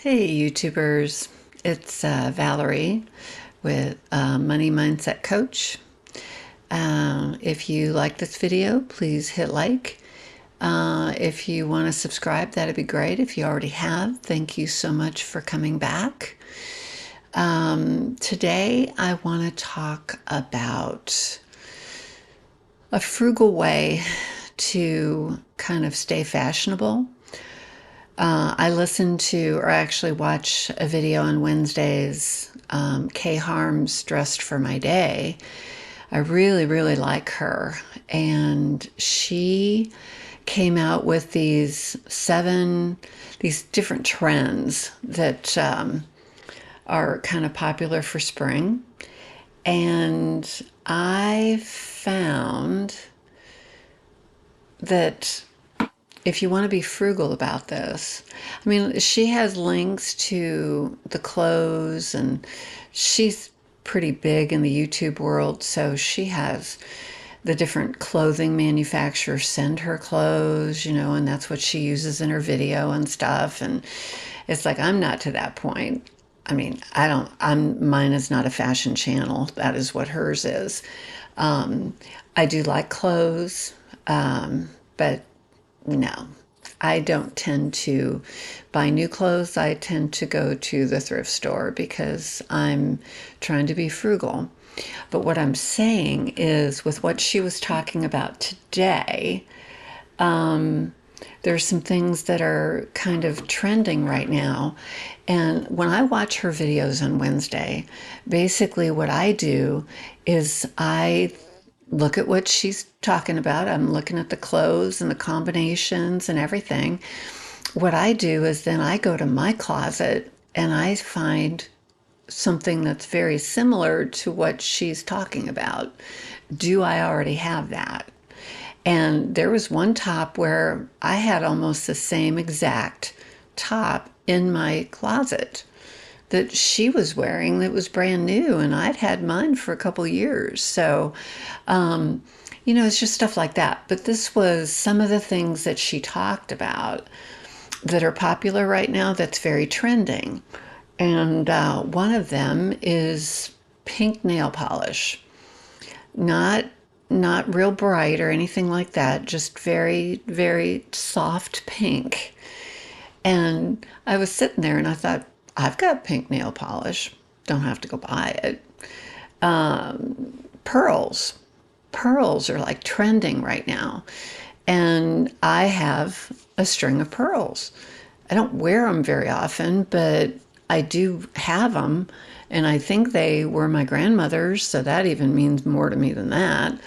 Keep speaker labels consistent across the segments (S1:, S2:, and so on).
S1: Hey YouTubers, it's Valerie with Money Mindset Coach. If you like this video, please hit like. If you want to subscribe, that'd be great. If you already have, thank you so much for coming back. Today I want to talk about a frugal way to kind of stay fashionable. I listen to, or actually watch a video on Wednesdays, Kay Harm's Dressed for My Day. I really, really like her. And she came out with these different trends that are kind of popular for spring. And I found that if you want to be frugal about this, I mean, she has links to the clothes, and she's pretty big in the YouTube world, so she has the different clothing manufacturers send her clothes, and that's what she uses in her video and stuff. And it's like, I'm not to that point. I mean, mine is not a fashion channel. That is what hers is. I do like clothes, but no, I don't tend to buy new clothes. I tend to go to the thrift store because I'm trying to be frugal. But what I'm saying is, with what she was talking about today, there's some things that are kind of trending right now. And when I watch her videos on Wednesday, basically what I do is I look at what she's talking about. I'm looking at the clothes and the combinations and everything. What I do is then I go to my closet and I find something that's very similar to what she's talking about. Do I already have that? And there was one top where I had almost the same exact top in my closet that she was wearing that was brand new, and I'd had mine for a couple years. So, it's just stuff like that. But this was some of the things that she talked about that are popular right now that's very trending. And one of them is pink nail polish. Not not real bright or anything like that, just very, very soft pink. And I was sitting there and I thought, I've got pink nail polish. Don't have to go buy it. Pearls. Pearls are like trending right now. And I have a string of pearls. I don't wear them very often, but I do have them. And I think they were my grandmother's, so that even means more to me than that.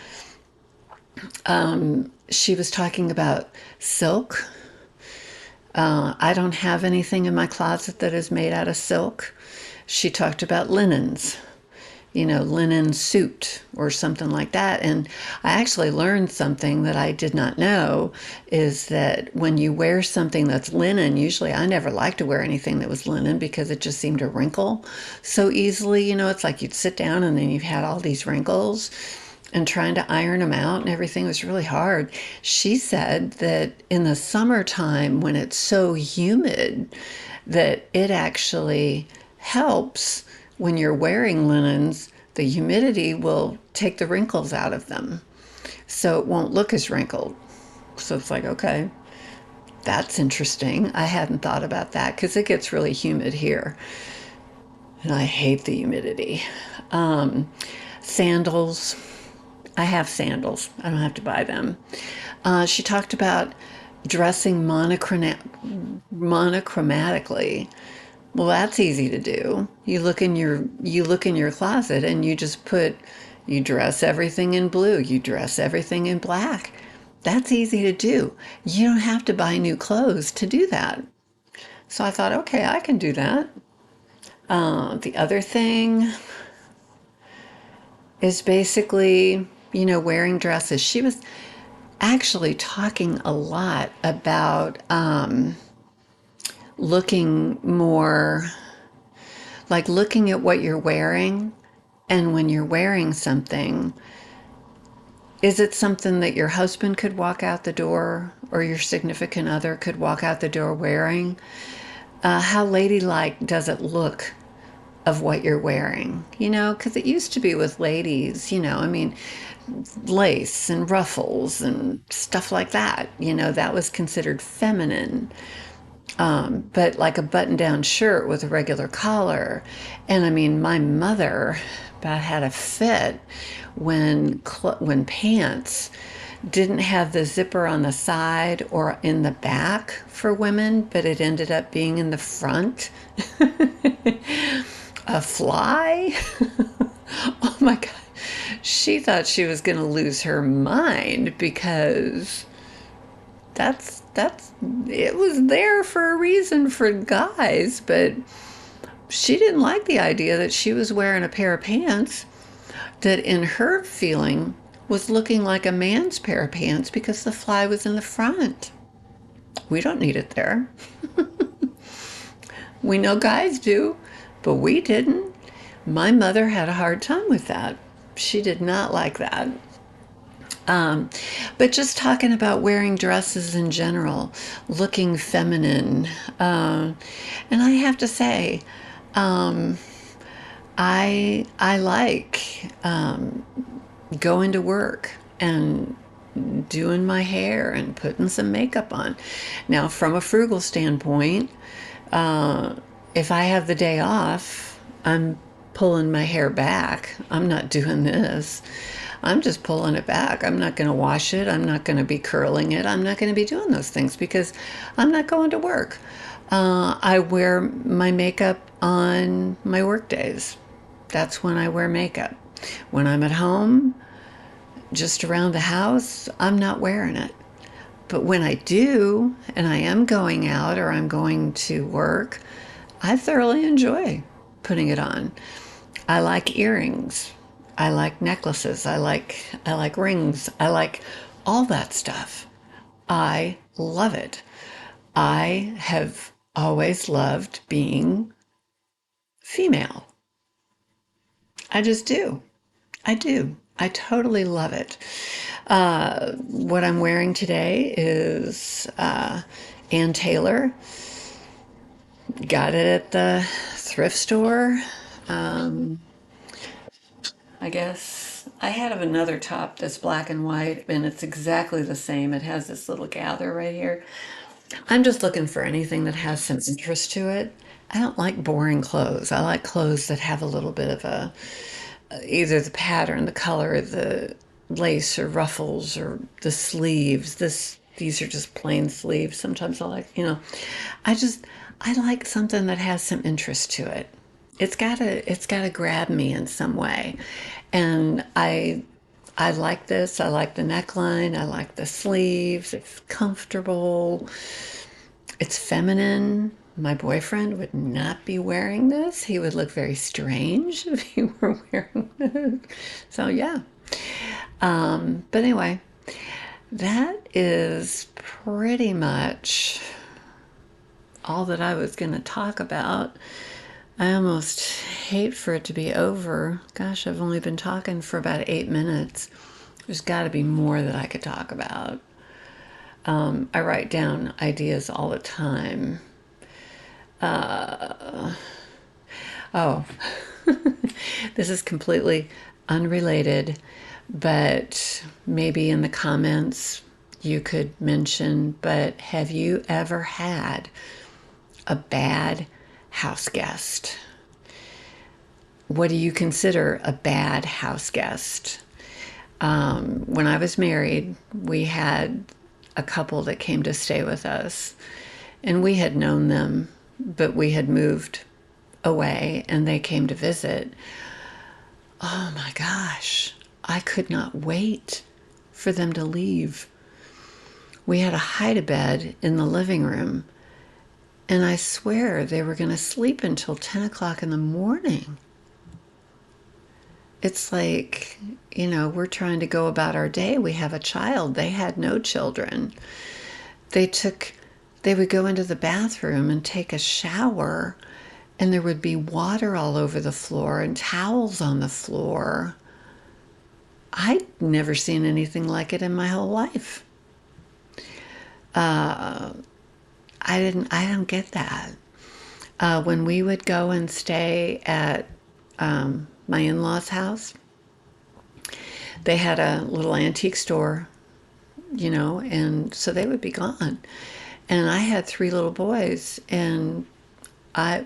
S1: She was talking about silk. I don't have anything in my closet that is made out of silk. She talked about linens, linen suit or something like that. And I actually learned something that I did not know, is that when you wear something that's linen, usually I never liked to wear anything that was linen because it just seemed to wrinkle so easily. It's like you'd sit down and then you've had all these wrinkles, and trying to iron them out and everything was really hard. She said that in the summertime, when it's so humid, that it actually helps when you're wearing linens. The humidity will take the wrinkles out of them, so it won't look as wrinkled. So it's like, okay, that's interesting. I hadn't thought about that because it gets really humid here, and I hate the humidity. Sandals. I have sandals. I don't have to buy them. She talked about dressing monochromatically. Well, that's easy to do. You look in your closet and you dress everything in blue, you dress everything in black. That's easy to do. You don't have to buy new clothes to do that. So I thought, okay, I can do that. The other thing is basically, wearing dresses. She was actually talking a lot about looking more, like looking at what you're wearing. And when you're wearing something, is it something that your husband could walk out the door or your significant other could walk out the door wearing? How ladylike does it look of what you're wearing? You know, because it used to be with ladies, you know, I mean, lace and ruffles and stuff like that. You know, that was considered feminine. But like a button down shirt with a regular collar. And I mean, my mother about had a fit when pants didn't have the zipper on the side or in the back for women, but it ended up being in the front. A fly? Oh my God. She thought she was going to lose her mind because that's it was there for a reason for guys, but she didn't like the idea that she was wearing a pair of pants that in her feeling was looking like a man's pair of pants because the fly was in the front. We don't need it there. We know guys do, but we didn't. My mother had a hard time with that. She did not like that. Um, but just talking about wearing dresses in general, looking feminine. And I have to say, um, I like going to work and doing my hair and putting some makeup on. Now, from a frugal standpoint, uh, if I have the day off, I'm pulling my hair back. I'm not doing this. I'm just pulling it back. I'm not going to wash it. I'm not going to be curling it. I'm not going to be doing those things because I'm not going to work. I wear my makeup on my work days. That's when I wear makeup. When I'm at home, just around the house, I'm not wearing it. But when I do, and I am going out or I'm going to work, I thoroughly enjoy putting it on. I like earrings. I like necklaces. I like rings. I like all that stuff. I love it. I have always loved being female. I just do. I do. I totally love it. What I'm wearing today is Ann Taylor. Got it at the thrift store. Um, I guess I have another top that's black and white, and it's exactly the same. It has this little gather right here. I'm just looking for anything that has some interest to it. I don't like boring clothes. I like clothes that have a little bit of a either the pattern, the color, the lace or ruffles or the sleeves. These are just plain sleeves. Sometimes I like, I like something that has some interest to it. It's gotta grab me in some way. And I like this. I like the neckline. I like the sleeves. It's comfortable. It's feminine. My boyfriend would not be wearing this. He would look very strange if he were wearing this. So, yeah. But anyway, that is pretty much all that I was going to talk about. I almost hate for it to be over. Gosh, I've only been talking for about 8 minutes. There's got to be more that I could talk about. I write down ideas all the time. Oh, this is completely unrelated, but maybe in the comments you could mention, but have you ever had a bad house guest? What do you consider a bad house guest? When I was married, we had a couple that came to stay with us, and we had known them, but we had moved away and they came to visit. Oh my gosh, I could not wait for them to leave. We had a hide-a-bed in the living room, and I swear they were going to sleep until 10 o'clock in the morning. It's like, we're trying to go about our day. We have a child. They had no children. They took, they would go into the bathroom and take a shower, and there would be water all over the floor and towels on the floor. I'd never seen anything like it in my whole life. I don't get that. When we would go and stay at my in-laws' house, they had a little antique store, and so they would be gone. And I had three little boys, and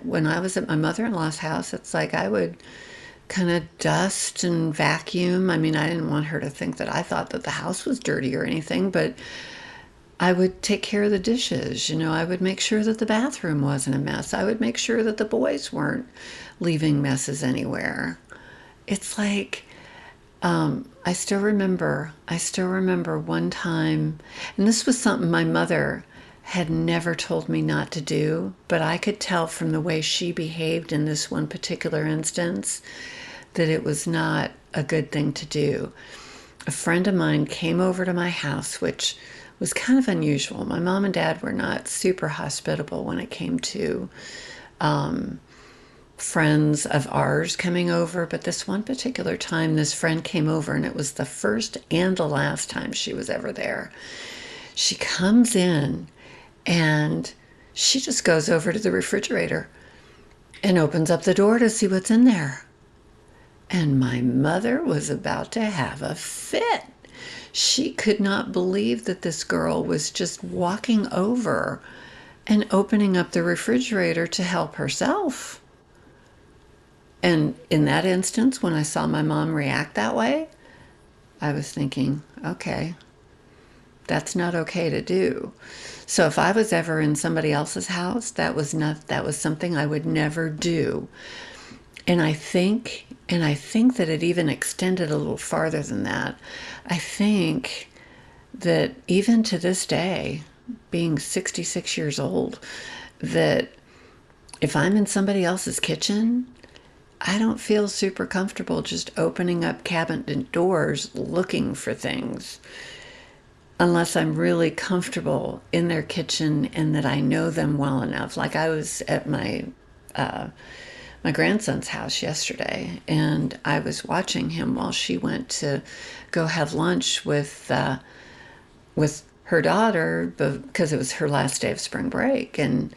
S1: when I was at my mother-in-law's house, it's like I would kind of dust and vacuum. I mean, I didn't want her to think that I thought that the house was dirty or anything, but I would take care of the dishes. I would make sure that the bathroom wasn't a mess. I would make sure that the boys weren't leaving messes anywhere. It's like I still remember one time, and this was something my mother had never told me not to do, but I could tell from the way she behaved in this one particular instance that it was not a good thing to do. A friend of mine came over to my house, which was kind of unusual. My mom and dad were not super hospitable when it came to friends of ours coming over, but this one particular time, this friend came over, and it was the first and the last time she was ever there. She comes in and she just goes over to the refrigerator and opens up the door to see what's in there. And my mother was about to have a fit. She could not believe that this girl was just walking over and opening up the refrigerator to help herself. And in that instance, when I saw my mom react that way, I was thinking, okay, that's not okay to do. So if I was ever in somebody else's house, that was something I would never do. And I think that it even extended a little farther than that. I think that even to this day, being 66 years old, that if I'm in somebody else's kitchen, I don't feel super comfortable just opening up cabinet doors looking for things unless I'm really comfortable in their kitchen and that I know them well enough. Like I was at my grandson's house yesterday, and I was watching him while she went to go have lunch with her daughter because it was her last day of spring break, and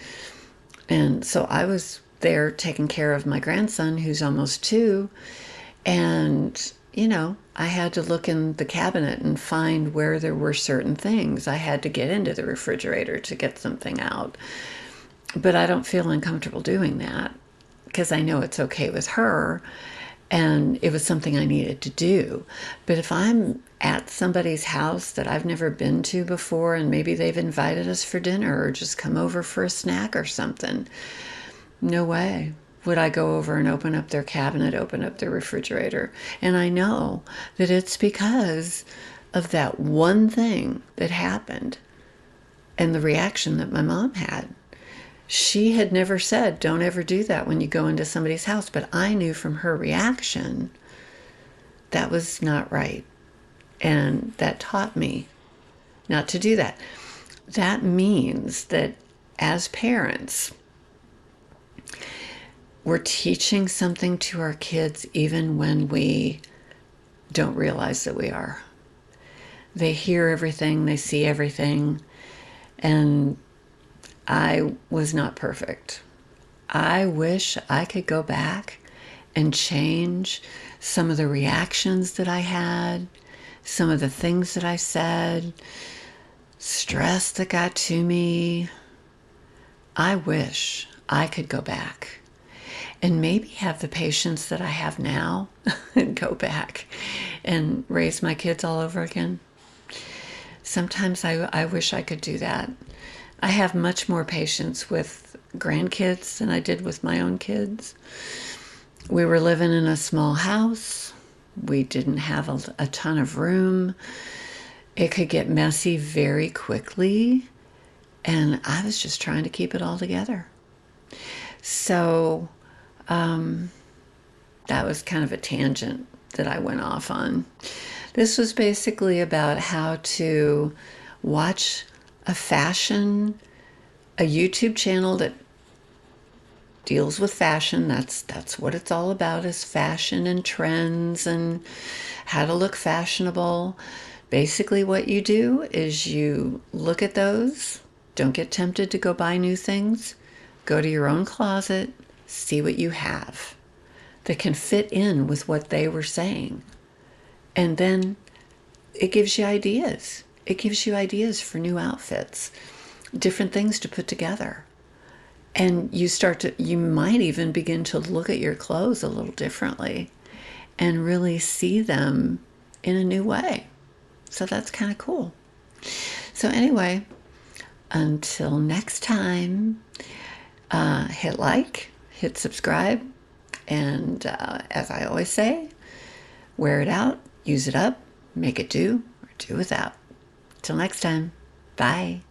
S1: so I was there taking care of my grandson who's almost 2, and I had to look in the cabinet and find where there were certain things. I had to get into the refrigerator to get something out, but I don't feel uncomfortable doing that because I know it's okay with her and it was something I needed to do. But if I'm at somebody's house that I've never been to before and maybe they've invited us for dinner or just come over for a snack or something, no way would I go over and open up their cabinet, open up their refrigerator. And I know that it's because of that one thing that happened and the reaction that my mom had. She had never said, don't ever do that when you go into somebody's house. But I knew from her reaction that was not right. And that taught me not to do that. That means that as parents, we're teaching something to our kids even when we don't realize that we are. They hear everything, they see everything, and I was not perfect. I wish I could go back and change some of the reactions that I had, some of the things that I said, stress that got to me. I wish I could go back and maybe have the patience that I have now and go back and raise my kids all over again. Sometimes I wish I could do that. I have much more patience with grandkids than I did with my own kids. We were living in a small house. We didn't have a ton of room. It could get messy very quickly, and I was just trying to keep it all together. So that was kind of a tangent that I went off on. This was basically about how to watch a YouTube channel that deals with fashion. That's what it's all about, is fashion and trends and how to look fashionable. Basically what you do is you look at those, don't get tempted to go buy new things, Go to your own closet, see what you have that can fit in with what they were saying. And then it gives you ideas. It gives you ideas for new outfits, different things to put together. And you might even begin to look at your clothes a little differently and really see them in a new way. So that's kind of cool. So, anyway, until next time, hit like, hit subscribe, and as I always say, wear it out, use it up, make it do, or do without. Till next time, bye.